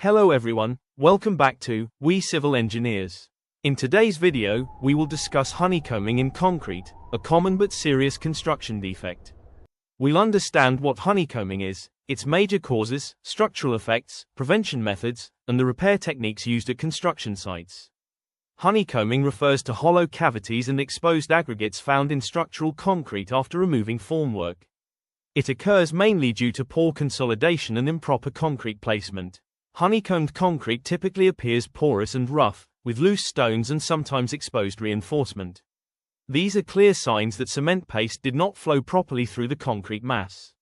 Hello everyone, welcome back to We Civil Engineers. In today's video, we will discuss honeycombing in concrete, a common but serious construction defect. We'll understand what honeycombing is, its major causes, structural effects, prevention methods, and the repair techniques used at construction sites. Honeycombing refers to hollow cavities and exposed aggregates found in structural concrete after removing formwork. It occurs mainly due to poor consolidation and improper concrete placement. Honeycombed concrete typically appears porous and rough, with loose stones and sometimes exposed reinforcement. These are clear signs that cement paste did not flow properly through the concrete mass.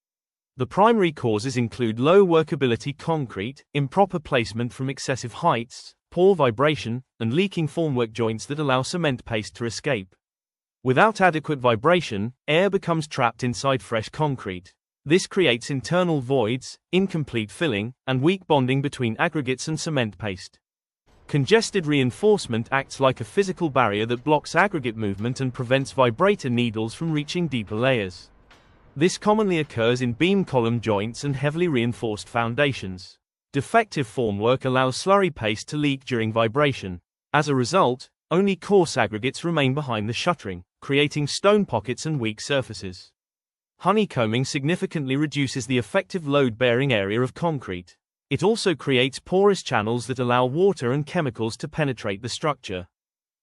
The primary causes include low workability concrete, improper placement from excessive heights, poor vibration, and leaking formwork joints that allow cement paste to escape. Without adequate vibration, air becomes trapped inside fresh concrete. This creates internal voids, incomplete filling, and weak bonding between aggregates and cement paste. Congested reinforcement acts like a physical barrier that blocks aggregate movement and prevents vibrator needles from reaching deeper layers. This commonly occurs in beam column joints and heavily reinforced foundations. Defective formwork allows slurry paste to leak during vibration. As a result, only coarse aggregates remain behind the shuttering, creating stone pockets and weak surfaces. Honeycombing significantly reduces the effective load-bearing area of concrete. It also creates porous channels that allow water and chemicals to penetrate the structure.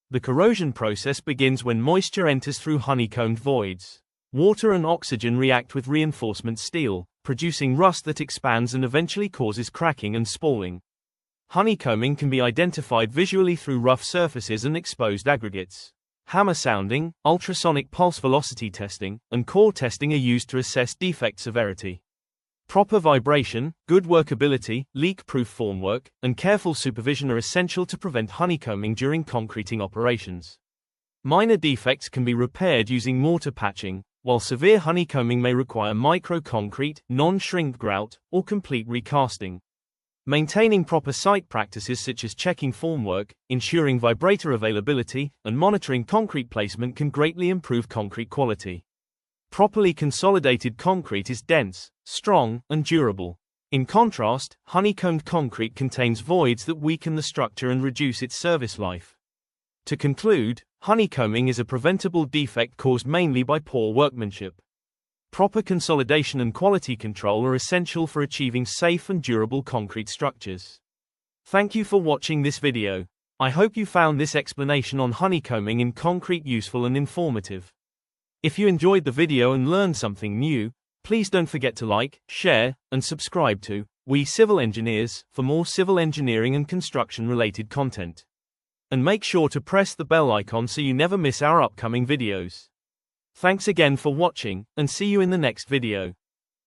The corrosion process begins when moisture enters through honeycombed voids. Water and oxygen react with reinforcement steel, producing rust that expands and eventually causes cracking and spalling. Honeycombing can be identified visually through rough surfaces and exposed aggregates. Hammer sounding, ultrasonic pulse velocity testing, and core testing are used to assess defect severity. Proper vibration, good workability, leak-proof formwork, and careful supervision are essential to prevent honeycombing during concreting operations. Minor defects can be repaired using mortar patching, while severe honeycombing may require micro-concrete, non-shrink grout, or complete recasting. Maintaining proper site practices such as checking formwork, ensuring vibrator availability, and monitoring concrete placement can greatly improve concrete quality. Properly consolidated concrete is dense, strong, and durable. In contrast, honeycombed concrete contains voids that weaken the structure and reduce its service life. To conclude, honeycombing is a preventable defect caused mainly by poor workmanship. Proper consolidation and quality control are essential for achieving safe and durable concrete structures. Thank you for watching this video. I hope you found this explanation on honeycombing in concrete useful and informative. If you enjoyed the video and learned something new, please don't forget to like, share, and subscribe to We Civil Engineers for more civil engineering and construction related content. And make sure to press the bell icon so you never miss our upcoming videos. Thanks again for watching, and see you in the next video.